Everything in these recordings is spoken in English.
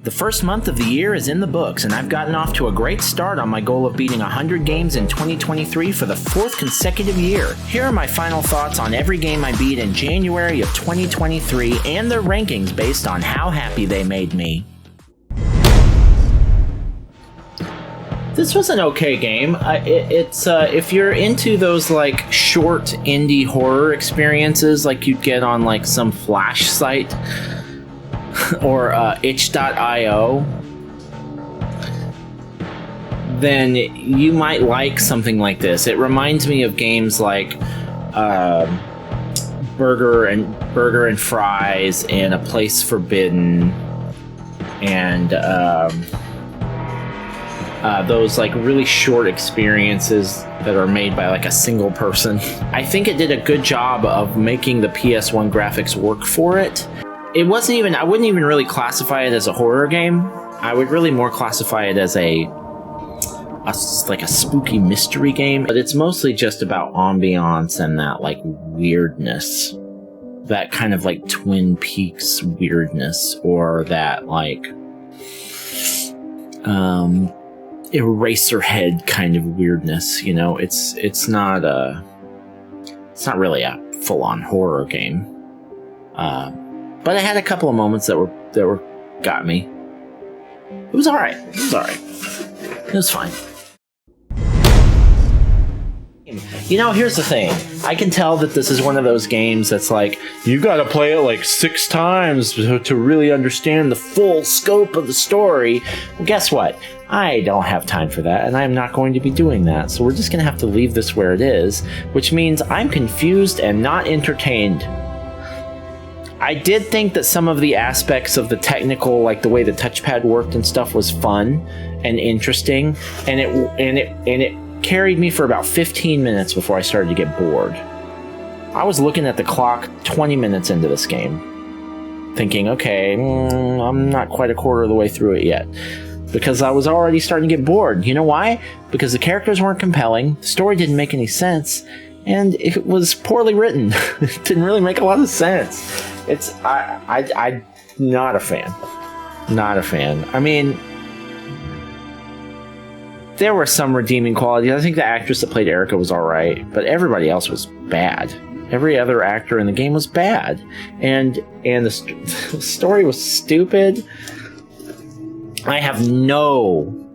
The first month of the year is in the books, and I've gotten off to a great start on my goal of beating 100 games in 2023 for the 4th consecutive year. Here are my final thoughts on every game I beat in January of 2023 and their rankings based on how happy they made me. This was an okay game. It's if you're into those like short indie horror experiences like you'd get on like some Flash site or itch.io, then you might like something like this. It reminds me of games like Burger and Fries and A Place Forbidden and those like really short experiences that are made by like a single person. I think it did a good job of making the PS1 graphics work for it. I wouldn't even really classify it as a horror game. I would really more classify it as like a spooky mystery game, but it's mostly just about ambiance and that like weirdness, that kind of like Twin Peaks weirdness, or that like Eraserhead kind of weirdness. You know, it's not really a full-on horror game. But I had a couple of moments that got me. It was alright. It was fine. You know, here's the thing. I can tell that this is one of those games that's like, you gotta play it like 6 times to really understand the full scope of the story. Well, guess what? I don't have time for that, and I'm not going to be doing that. So we're just gonna have to leave this where it is, which means I'm confused and not entertained. I did think that some of the aspects of the technical, like the way the touchpad worked and stuff, was fun and interesting, and it carried me for about 15 minutes before I started to get bored. I was looking at the clock 20 minutes into this game, thinking, okay, I'm not quite a quarter of the way through it yet, because I was already starting to get bored. You know why? Because the characters weren't compelling, the story didn't make any sense, and it was poorly written. It didn't really make a lot of sense. I'm not a fan. Not a fan. I mean, there were some redeeming qualities. I think the actress that played Erica was alright, but everybody else was bad. Every other actor in the game was bad. And the story was stupid. I have no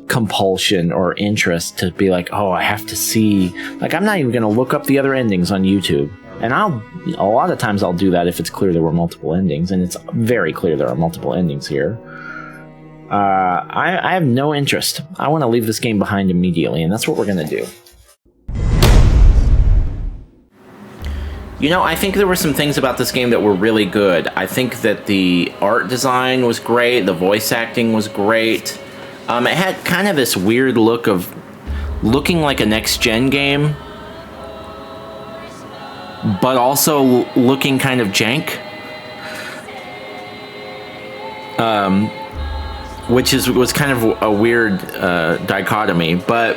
compulsion or interest to be like, oh, I have to see. Like, I'm not even going to look up the other endings on YouTube. And a lot of times I'll do that if it's clear there were multiple endings, and it's very clear there are multiple endings here. I have no interest. I want to leave this game behind immediately, and that's what we're going to do. You know, I think there were some things about this game that were really good. I think that the art design was great, the voice acting was great. It had kind of this weird look of looking like a next-gen game, but also looking kind of jank. Which was kind of a weird dichotomy, but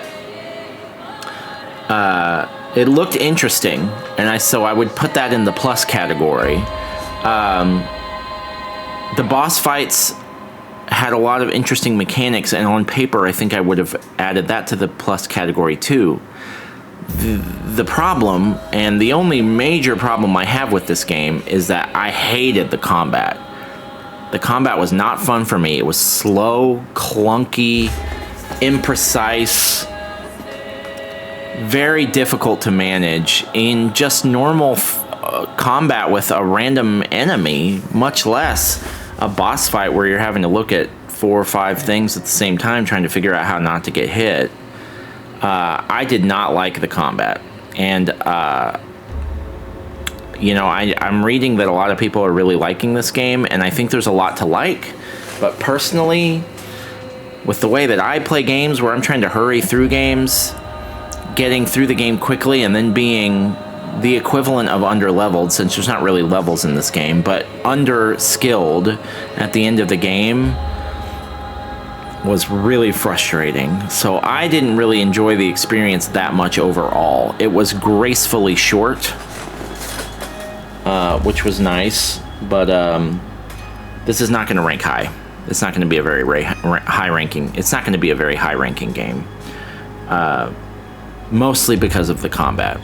it looked interesting, and so I would put that in the plus category. The boss fights had a lot of interesting mechanics, and on paper I think I would have added that to the plus category too. The problem, and the only major problem I have with this game, is that I hated the combat. The combat was not fun for me. It was slow, clunky, imprecise, very difficult to manage in just normal combat with a random enemy, much less a boss fight where you're having to look at 4 or 5 things at the same time trying to figure out how not to get hit. I did not like the combat, and you know, I'm reading that a lot of people are really liking this game, and I think there's a lot to like, but personally, with the way that I play games where I'm trying to hurry through games, getting through the game quickly and then being the equivalent of under-leveled, since there's not really levels in this game, but under-skilled at the end of the game, was really frustrating. So I didn't really enjoy the experience that much overall. It was gracefully short, which was nice, but this is not going to rank high. It's not going to be a very high ranking. It's not going to be a very high ranking game. Mostly because of the combat.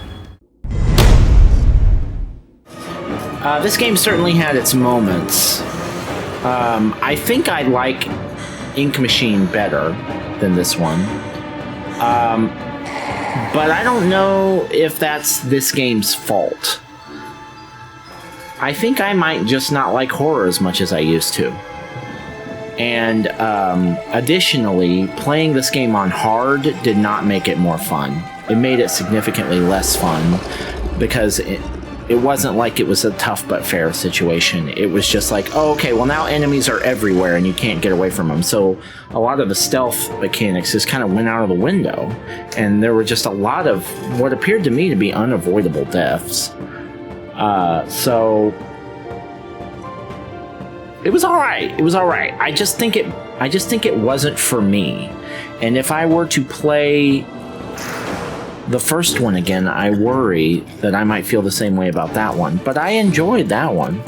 This game certainly had its moments. I think I like Ink Machine better than this one. But I don't know if that's this game's fault. I think I might just not like horror as much as I used to. And additionally, playing this game on hard did not make it more fun. It made it significantly less fun because it wasn't like it was a tough but fair situation. It was just like, oh, okay, well now enemies are everywhere and you can't get away from them. So a lot of the stealth mechanics just kind of went out of the window. And there were just a lot of what appeared to me to be unavoidable deaths. So it was all right. It was all right. I just think it wasn't for me. And if I were to play the first one again, I worry that I might feel the same way about that one. But I enjoyed that one.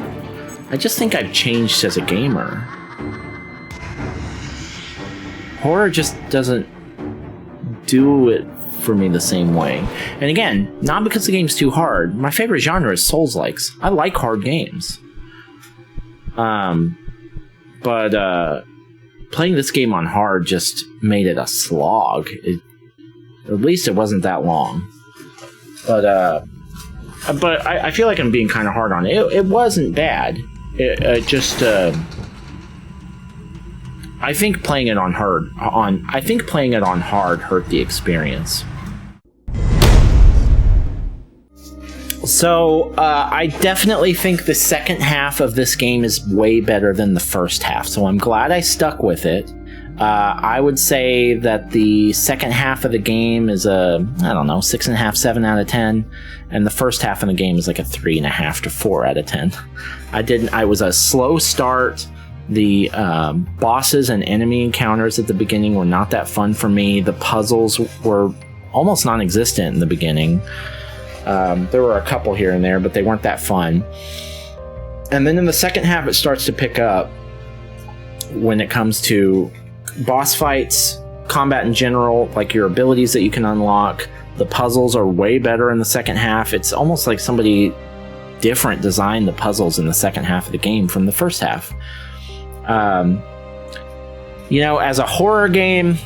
I just think I've changed as a gamer. Horror just doesn't do it for me the same way. And again, not because the game's too hard. My favorite genre is Souls-likes. I like hard games. But playing this game on hard just made it a slog. At least it wasn't that long. But I feel like I'm being kind of hard on it. It wasn't bad. It just I think playing it on hard hurt the experience. So I definitely think the second half of this game is way better than the first half. So I'm glad I stuck with it. I would say that the second half of the game is a, 6.5, 7 out of 10. And the first half of the game is like a 3.5 to 4 out of 10. I was a slow start. The bosses and enemy encounters at the beginning were not that fun for me. The puzzles were almost non-existent in the beginning. There were a couple here and there, but they weren't that fun. And then in the second half, it starts to pick up when it comes to boss fights, combat in general, like your abilities that you can unlock. The puzzles are way better in the second half. It's almost like somebody different designed the puzzles in the second half of the game from the first half. As a horror game,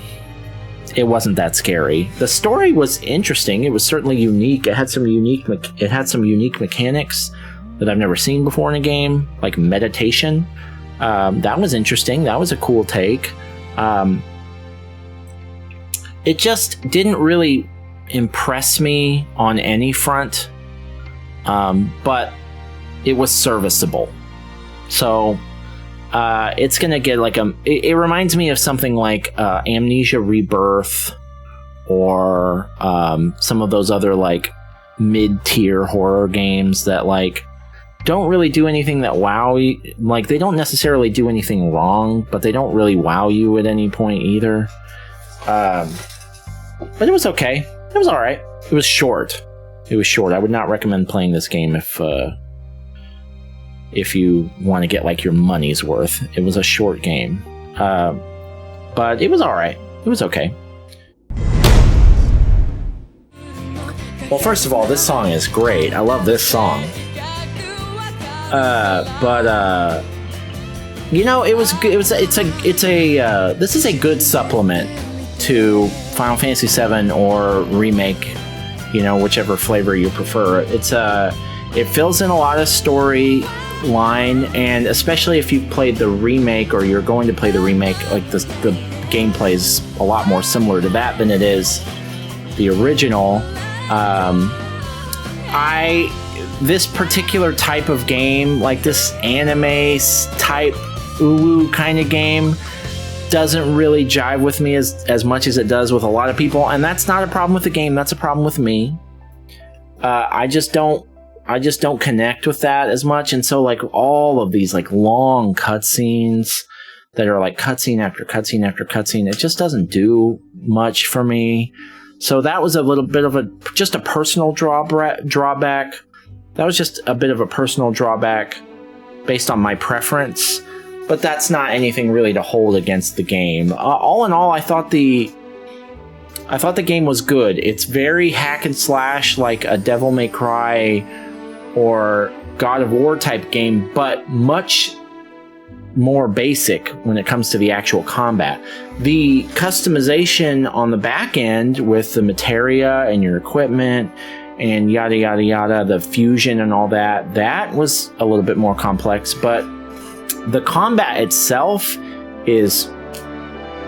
it wasn't that scary. The story was interesting. It was certainly unique. It had some unique mechanics that I've never seen before in a game, like meditation. That was interesting. That was a cool take. It just didn't really impress me on any front, but it was serviceable. So it's gonna get like it reminds me of something like Amnesia Rebirth, or some of those other like mid-tier horror games that like don't really do anything that wow you. Like, they don't necessarily do anything wrong, but they don't really wow you at any point either. But it was okay. It was all right. It was short. I would not recommend playing this game if you want to get like your money's worth. It was a short game. But it was all right. It was okay. Well, first of all, this song is great. I love this song. This is a good supplement to Final Fantasy VII or Remake, whichever flavor you prefer. It fills in a lot of story line, and especially if you played the remake or you're going to play the remake, like the gameplay is a lot more similar to that than it is the original. This particular type of game, like this anime type uwu kind of game, doesn't really jive with me as much as it does with a lot of people, and that's not a problem with the game. That's a problem with me. I just don't connect with that as much, and so like all of these like long cutscenes that are like cutscene after cutscene after cutscene, it just doesn't do much for me. So that was a little bit of a personal drawback. That was just a bit of a personal drawback based on my preference. but that's not anything really to hold against the game. All in all, I thought the game was good. It's very hack and slash, like a Devil May Cry or God of War type game, but much more basic when it comes to the actual combat. The customization on the back end with the materia and your equipment and yada yada yada, the fusion and all that, that was a little bit more complex, but the combat itself is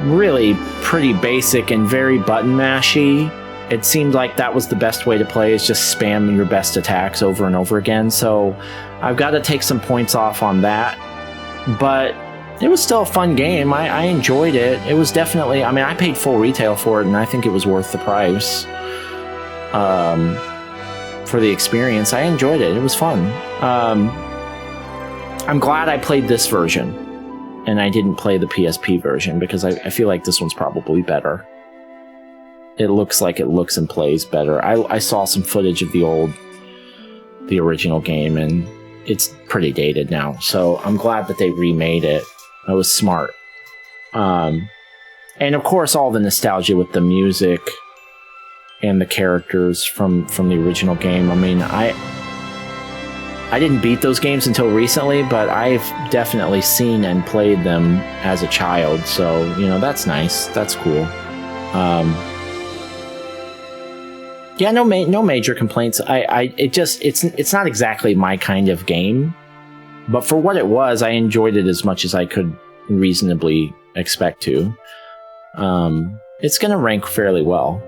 really pretty basic and very button mashy. It seemed like that was the best way to play, is just spam your best attacks over and over again. So I've got to take some points off on that. But it was still a fun game. I enjoyed it. It was definitely, I mean, I paid full retail for it, and I think it was worth the price for the experience. I enjoyed it. It was fun. I'm glad I played this version, and I didn't play the PSP version, because I feel like this one's probably better. It looks like it looks and plays better. I saw some footage of the original game, and it's pretty dated now, so I'm glad that they remade it. That was smart. And of course, all the nostalgia with the music and the characters from the original game. I mean, I didn't beat those games until recently, but I've definitely seen and played them as a child, so, you know, that's nice. That's cool. Yeah, no major complaints. It's not exactly my kind of game, but for what it was, I enjoyed it as much as I could reasonably expect to. It's going to rank fairly well.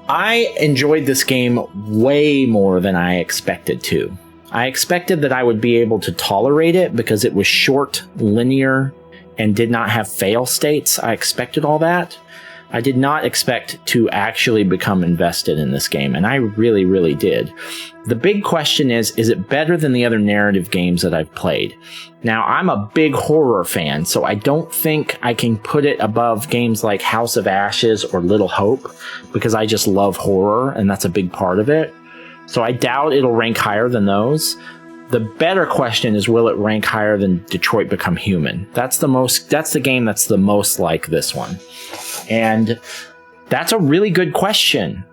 I enjoyed this game way more than I expected to. I expected that I would be able to tolerate it because it was short, linear, and did not have fail states. I expected all that. I did not expect to actually become invested in this game, and I really, really did. The big question is it better than the other narrative games that I've played? Now, I'm a big horror fan, so I don't think I can put it above games like House of Ashes or Little Hope, because I just love horror, and that's a big part of it. So I doubt it'll rank higher than those. The better question is, will it rank higher than Detroit Become Human? That's the game that's the most like this one. And that's a really good question.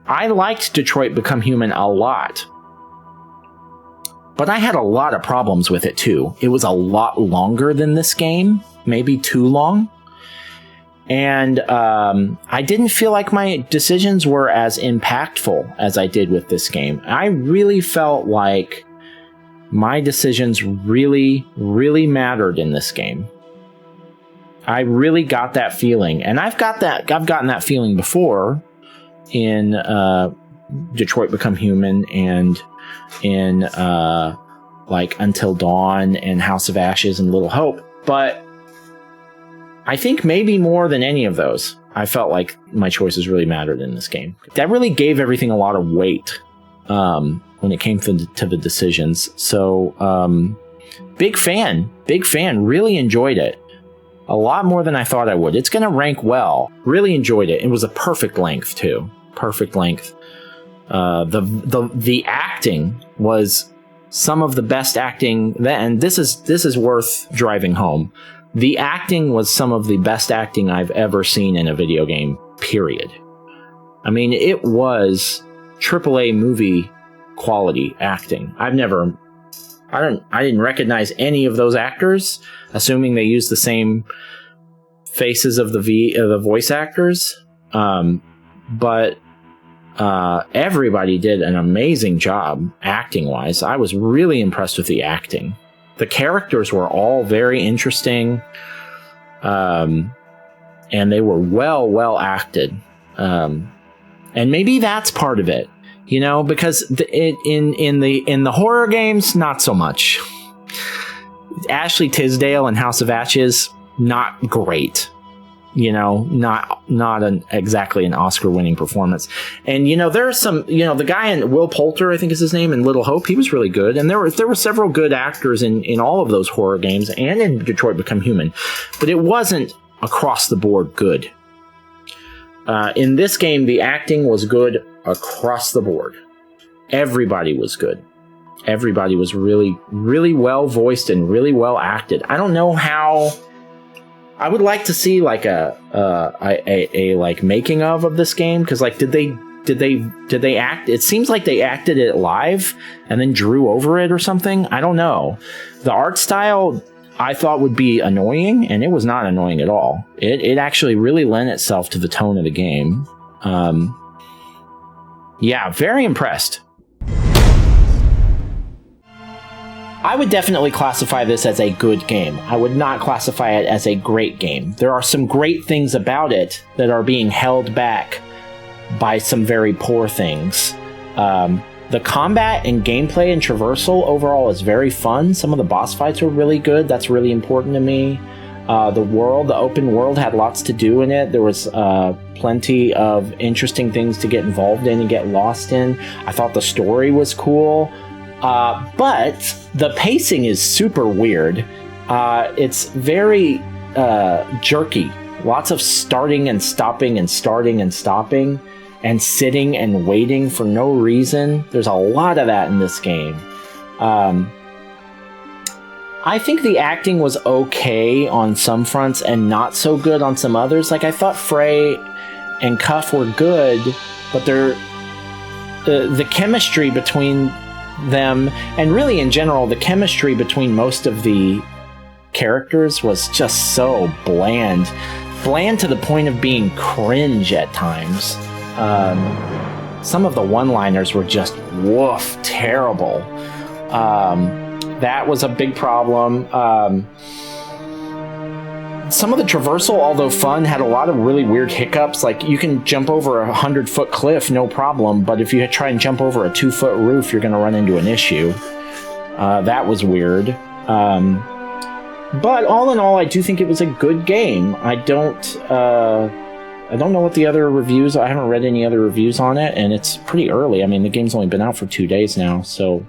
I liked Detroit Become Human a lot, but I had a lot of problems with it too. It was a lot longer than this game, maybe too long. And I didn't feel like my decisions were as impactful as I did with this game. I really felt like my decisions really, really mattered in this game. I really got that feeling, and I've gotten that feeling before in Detroit Become Human and in like Until Dawn and House of Ashes and Little Hope, but I think maybe more than any of those, I felt like my choices really mattered in this game. That really gave everything a lot of weight when it came to the decisions. So big fan, really enjoyed it. A lot more than I thought I would. It's going to rank well. Really enjoyed it. It was a perfect length too. Perfect length. The acting was some of the best acting, and this is worth driving home. The acting was some of the best acting I've ever seen in a video game, period. I mean, it was AAA movie quality acting. I didn't recognize any of those actors, assuming they used the same faces of the voice actors. But everybody did an amazing job acting-wise. I was really impressed with the acting. The characters were all very interesting, and they were well acted. And maybe that's part of it, you know, because in the horror games, not so much. Ashley Tisdale in House of Ashes, not great. You know, not exactly an Oscar-winning performance. And, you know, there are some, you know, the guy in Will Poulter, I think is his name, in Little Hope, he was really good. And there were several good actors in all of those horror games and in Detroit Become Human. But it wasn't across the board good. In this game, the acting was good across the board. Everybody was good. everybody was really, really well voiced and really well acted. I don't know how. I would like to see like a like making of this game, because like did they act? It seems like they acted it live and then drew over it or something. I don't know. The art style I thought would be annoying, and it was not annoying at all. It actually really lent itself to the tone of the game. Yeah, very impressed. I would definitely classify this as a good game. I would not classify it as a great game. There are some great things about it that are being held back by some very poor things. The combat and gameplay and traversal overall is very fun. Some of the boss fights were really good. That's really important to me. The open world had lots to do in it. There was plenty of interesting things to get involved in and get lost in. I thought the story was cool. But the pacing is super weird. It's very jerky. Lots of starting and stopping and starting and stopping and sitting and waiting for no reason. There's a lot of that in this game. I think the acting was okay on some fronts and not so good on some others. Like, I thought Frey and Cuff were good, but the chemistry between them, and really in general, the chemistry between most of the characters was just so bland. Bland to the point of being cringe at times. Some of the one-liners were just woof, terrible. That was a big problem. Some of the traversal, although fun, had a lot of really weird hiccups. Like, you can jump over a 100-foot cliff, no problem, but if you try and jump over a 2-foot roof, you're going to run into an issue. That was weird. But all in all, I do think it was a good game. I don't know what the other reviews. I haven't read any other reviews on it, and it's pretty early. I mean, the game's only been out for 2 days now, so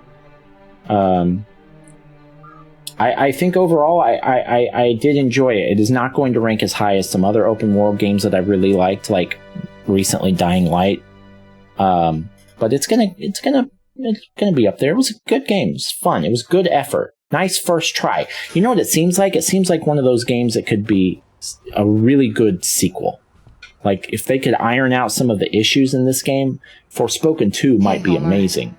I think overall I did enjoy it. It is not going to rank as high as some other open world games that I really liked, like recently Dying Light. But it's gonna be up there. It was a good game. It was fun. It was good effort. Nice first try. You know what it seems like? It seems like one of those games that could be a really good sequel. Like, if they could iron out some of the issues in this game, Forspoken 2 might be amazing.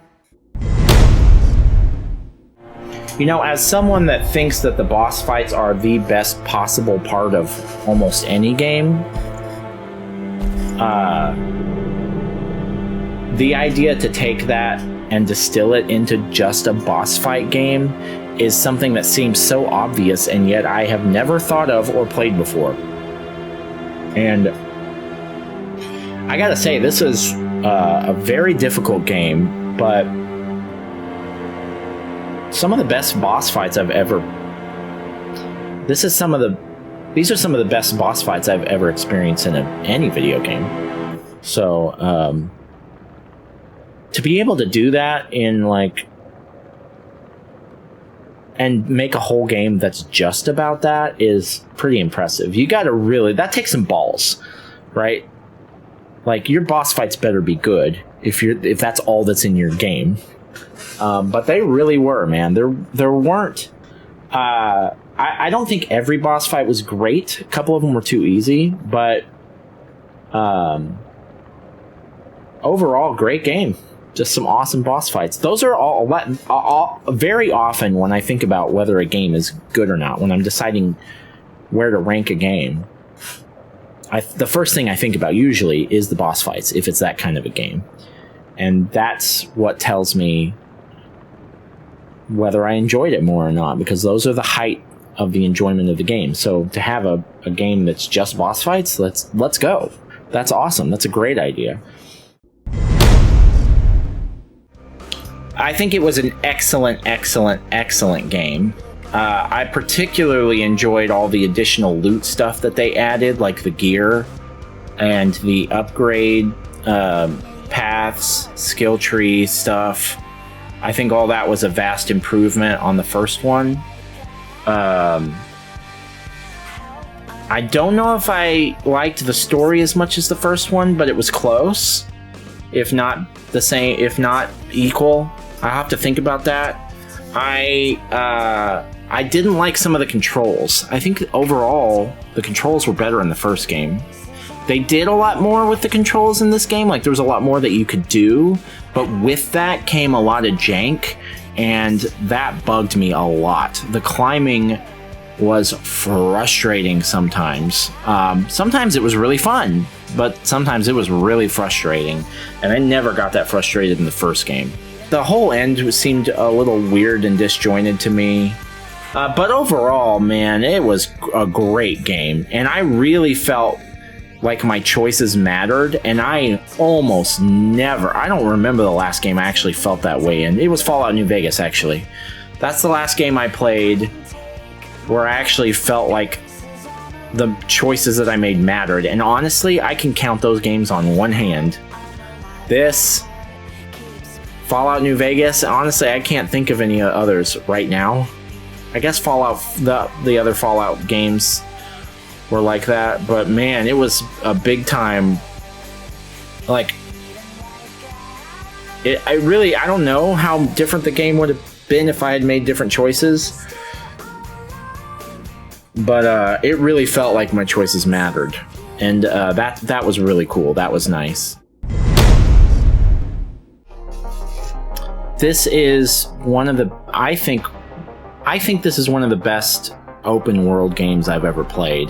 You know, as someone that thinks that the boss fights are the best possible part of almost any game, the idea to take that and distill it into just a boss fight game is something that seems so obvious, and yet I have never thought of or played before. And I gotta say, this is a very difficult game, but some of the best boss fights I've ever... These are some of the best boss fights I've ever experienced in any video game. So, to be able to do that in, like... and make a whole game that's just about that is pretty impressive. You gotta really... That takes some balls, right? Like, your boss fights better be good if that's all that's in your game. But they really were, man. There weren't... I don't think every boss fight was great. A couple of them were too easy, but... overall, great game. Just some awesome boss fights. Those are all very often when I think about whether a game is good or not, when I'm deciding where to rank a game, the first thing I think about usually is the boss fights, if it's that kind of a game. And that's what tells me whether I enjoyed it more or not, because those are the height of the enjoyment of the game. So to have a game that's just boss fights, let's go. That's awesome. That's a great idea. I think it was an excellent game. I particularly enjoyed all the additional loot stuff that they added, like the gear and the upgrade paths, skill tree stuff. I think all that was a vast improvement on the first one. I don't know if I liked the story as much as the first one, but it was close, if not the same, if not equal. I have to think about that. I didn't like some of the controls. I think overall the controls were better in the first game. They did a lot more with the controls in this game. Like, there was a lot more that you could do, but with that came a lot of jank, and that bugged me a lot. The climbing was frustrating sometimes. Sometimes it was really fun, but sometimes it was really frustrating, and I never got that frustrated in the first game. The whole end seemed a little weird and disjointed to me. But overall, man, it was a great game, and I really felt like my choices mattered, and I almost never, I don't remember the last game I actually felt that way in. It was Fallout New Vegas, actually. That's the last game I played where I actually felt like the choices that I made mattered, and honestly, I can count those games on one hand. This, Fallout New Vegas, honestly, I can't think of any others right now. I guess Fallout, the other Fallout games were like that, but man, it was a big time. Like, I don't know how different the game would have been if I had made different choices, but it really felt like my choices mattered, and that was really cool. That was nice. This is one of the, I think this is one of the best open world games I've ever played.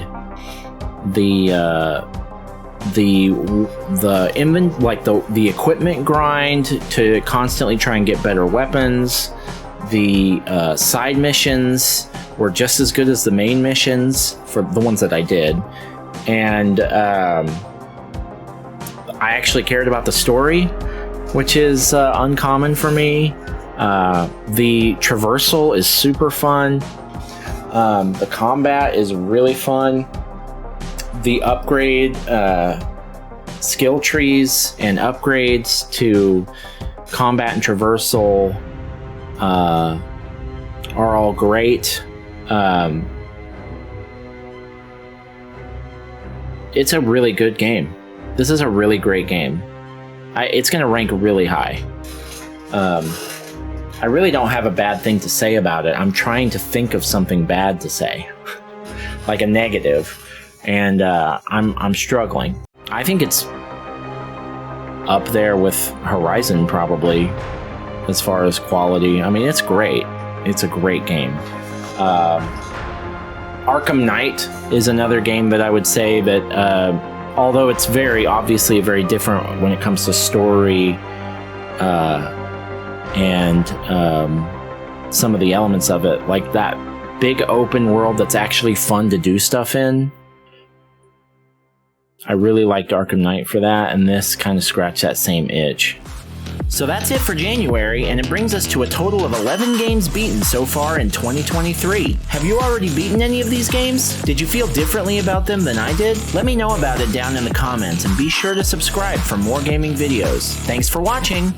The equipment grind to constantly try and get better weapons. The side missions were just as good as the main missions for the ones that I did, and I actually cared about the story, which is uncommon for me. The traversal is super fun. The combat is really fun. The upgrade skill trees and upgrades to combat and traversal are all great. It's a really good game. This is a really great game. It's going to rank really high. I really don't have a bad thing to say about it. I'm trying to think of something bad to say, like a negative, and I'm struggling. I think it's up there with Horizon, probably, as far as quality. I mean, it's great. It's a great game. Arkham Knight is another game that I would say that, although it's obviously very different when it comes to story, and some of the elements of it, like that big open world that's actually fun to do stuff in. I really liked Arkham Knight for that, and this kind of scratched that same itch. So that's it for January, and it brings us to a total of 11 games beaten so far in 2023. Have you already beaten any of these games? Did you feel differently about them than I did? Let me know about it down in the comments, and be sure to subscribe for more gaming videos. Thanks for watching!